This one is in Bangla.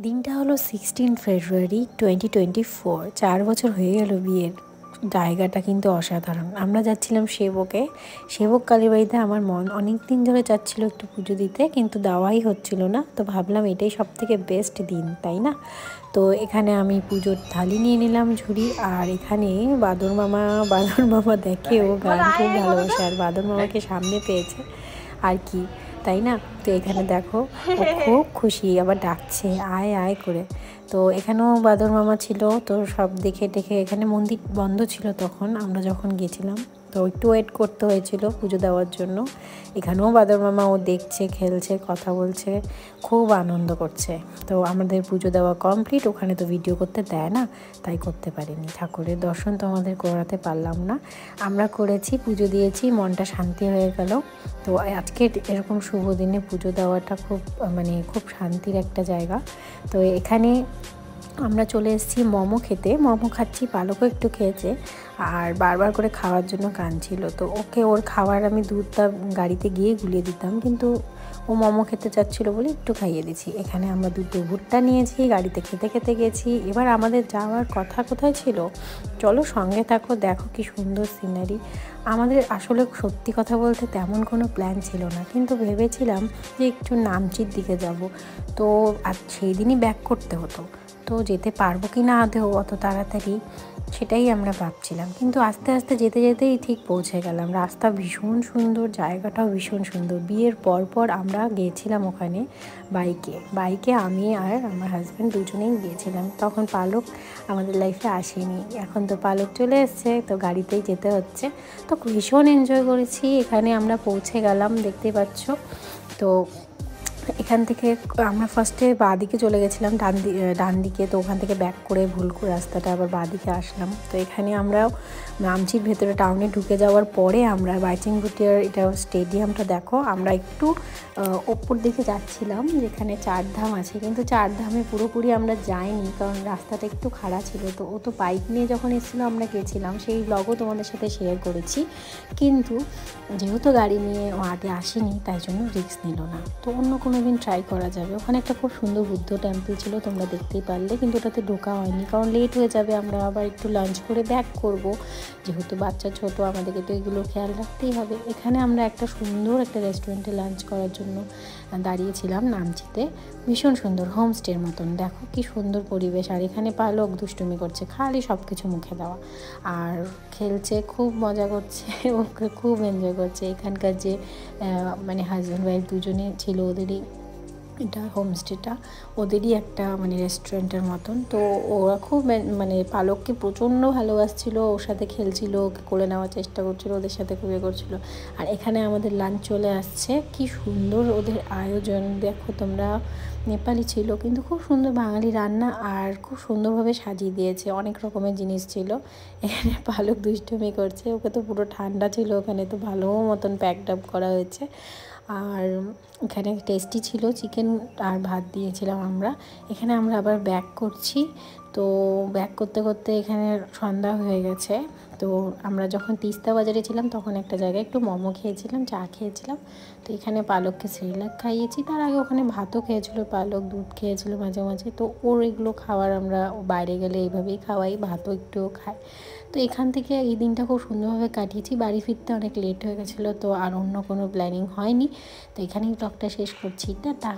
দিনটা হলো 16 ফেব্রুয়ারি 2024। 4 বছর হয়ে গেল বিয়ের। জায়গাটা কিন্তু অসাধারণ। আমরা যাচ্ছিলাম সেবক কালীবাড়িতে। আমার মন অনেক দিন ধরে চাচ্ছিল একটু পুজো দিতে, কিন্তু দেওয়াই হচ্ছিল না। তো ভাবলাম এটাই সব থেকে বেস্ট দিন, তাই না? তো এখানে আমি পুজোর থালি নিয়ে নিলাম ঝুড়ি। আর এখানে বাদর মামা দেখে ও গান খুব ভালোবাসে, আর বাদর মামাকে সামনে পেয়েছে আর কি, তাই না? তো এখানে দেখো ও খুব খুশি, আবার ডাকছে আয় আয় করে। তো এখানেও বাদর মামা ছিল। তো সব দেখে টেখে, এখানে মন্দির বন্ধ ছিল তখন আমরা যখন গেছিলাম, তো একটু ওয়েট করতে হয়েছিল পুজো দেওয়ার জন্য। এখানেও বাদর মামা ও দেখছে, খেলছে, কথা বলছে, খুব আনন্দ করছে। তো আমাদের পুজো দেওয়া কমপ্লিট। ওখানে তো ভিডিও করতে দেয় না, তাই করতে পারিনি। ঠাকুরের দর্শন তো আমাদের করাতে পারলাম না। আমরা করেছি, পুজো দিয়েছি, মনটা শান্তি হয়ে গেল। তো আজকে এরকম শুভ দিনে পুজো দেওয়াটা খুব শান্তির একটা জায়গা। তো এখানে আমরা চলে এসেছি মোমো খেতে। মোমো খাচ্ছি, পালকও একটু খেয়েছে আর বারবার করে খাওয়ার জন্য কাঁদছিল। তো ওকে ওর খাবার আমি দুধটা গাড়িতে গিয়ে গুলিয়ে দিতাম, কিন্তু ও মোমো খেতে চাচ্ছিল বলে একটু খাইয়ে দিচ্ছি। এখানে আমরা দুটো ভুট্টা নিয়েছি, গাড়িতে খেতে খেতে গেছি। এবার আমাদের যাওয়ার কথা কোথায় ছিল, চলো সঙ্গে থাকো, দেখো কি সুন্দর সিনারি। আমাদের আসলে সত্যি কথা বলতে তেমন কোনো প্ল্যান ছিল না, কিন্তু ভেবেছিলাম যে একটু নামচির দিকে যাব। তো আর সেই দিনই ব্যাক করতে হতো, তো যেতে পারবো কি না আদৌ অত তাড়াতাড়ি, সেটাই আমরা ভাবছিলাম। কিন্তু আস্তে আস্তে যেতে যেতেই ঠিক পৌঁছে গেলাম। রাস্তা ভীষণ সুন্দর, জায়গাটাও ভীষণ সুন্দর। বিয়ের পর আমরা গিয়েছিলাম ওখানে বাইকে আমি আর আমার হাজব্যান্ড দুজনেই গিয়েছিলাম। তখন পালক আমাদের লাইফে আসেনি, এখন তো পালক চলে এসছে, তো গাড়িতেই যেতে হচ্ছে। তো ভীষণ এনজয় করেছি। এখানে আমরা পৌঁছে গেলাম, দেখতেই পাচ্ছ। তো এখান থেকে আমরা ফার্স্টে বাঁ দিকে চলে গেছিলাম, ডান দিকে। তো ওখান থেকে ব্যাক করে ভুল করে রাস্তাটা আবার বাঁ দিকে আসলাম। তো এখানে আমরা নামচির ভেতরে টাউনে ঢুকে যাওয়ার পরে আমরা বাইচিং ভুটিয়ার এটা স্টেডিয়ামটা দেখো। আমরা একটু ওপর দিকে যাচ্ছিলাম যেখানে 4 ধাম আছে, কিন্তু 4 ধামে পুরোপুরি আমরা যাইনি, কারণ রাস্তাটা একটু খারাপ ছিল। তো ও তো বাইক নিয়ে যখন এসেছিলো আমরা গেছিলাম, সেই ব্লগও তোমাদের সাথে শেয়ার করেছি। কিন্তু যেহেতু গাড়ি নিয়ে ও আগে আসেনি, তাই জন্য রিস্ক নিল না। তো অন্য কোনো দিন ট্রাই করা যাবে। ওখানে একটা খুব সুন্দর বুদ্ধ টেম্পল ছিল, তোমরা দেখতেই পারলে, কিন্তু ওটাতে ঢোকা হয়নি, কারণ লেট হয়ে যাবে। আমরা আবার একটু লাঞ্চ করে ব্যাক করব, যেহেতু বাচ্চা ছোট, আমাদেরকে তো এগুলো খেয়াল রাখতেই হবে। এখানে আমরা একটা সুন্দর একটা রেস্টুরেন্টে লাঞ্চ করার জন্য দাঁড়িয়েছিলাম নামচিতে। ভীষণ সুন্দর, হোমস্টের মতন। দেখো কি সুন্দর পরিবেশ। আর এখানে পালক দুষ্টুমি করছে, খালি সব কিছু মুখে দেওয়া, আর খেলছে, খুব মজা করছে, ওকে খুব এনজয় করছে। এখানকার যে হাজব্যান্ড ওয়াইফ দুজনে ছিল, ওদেরই এটা হোমস্টেটা, ওদেরই একটা রেস্টুরেন্টের মতন। তো ওরা খুব পালককে প্রচণ্ড ভালোবাসছিল, ওর সাথে খেলছিল, ওকে কোলে নেওয়ার চেষ্টা করছিল, ওদের সাথে খুবই করছিল। আর এখানে আমাদের লাঞ্চ চলে আসছে। কি সুন্দর ওদের আয়োজন দেখো তোমরা। নেপালি ছিল, কিন্তু খুব সুন্দর বাঙালি রান্না, আর খুব সুন্দরভাবে সাজিয়ে দিয়েছে, অনেক রকমের জিনিস ছিল। এখানে পালক দুষ্টুমি করছে, ওকে তো পুরো ঠান্ডা ছিল, ওখানে তো ভালো মতন প্যাকড আপ করা হয়েছে। আর এখানে টেস্টি ছিল, চিকেন আর ভাত দিয়েছিলাম আমরা। এখানে আমরা আবার ব্যাক করছি। তো ব্যাক করতে করতে এখানে সন্ধ্যা হয়ে গেছে। তো আমরা যখন তিস্তা বাজারে ছিলাম, তখন একটা জায়গায় একটু মোমো খেয়েছিলাম, চা খেয়েছিলাম। তো এখানে পালককে সেরেলাক খাইয়েছি। তার আগে ওখানে ভাতও খেয়েছিল পালক, দুধ খেয়েছিল মাঝে মাঝে। তো ওর এগুলো খাবার আমরা বাইরে গেলে এইভাবেই খাওয়াই, ভাতও একটুও খাই। তো এখান থেকে এই দিনটা খুব সুন্দরভাবে কাটিয়েছি। বাড়ি ফিরতে অনেক লেট হয়ে গেছিলো, তো আর অন্য কোনো প্ল্যানিং হয়নি। তো এখানেই ব্লগটা শেষ করছি, টাটা।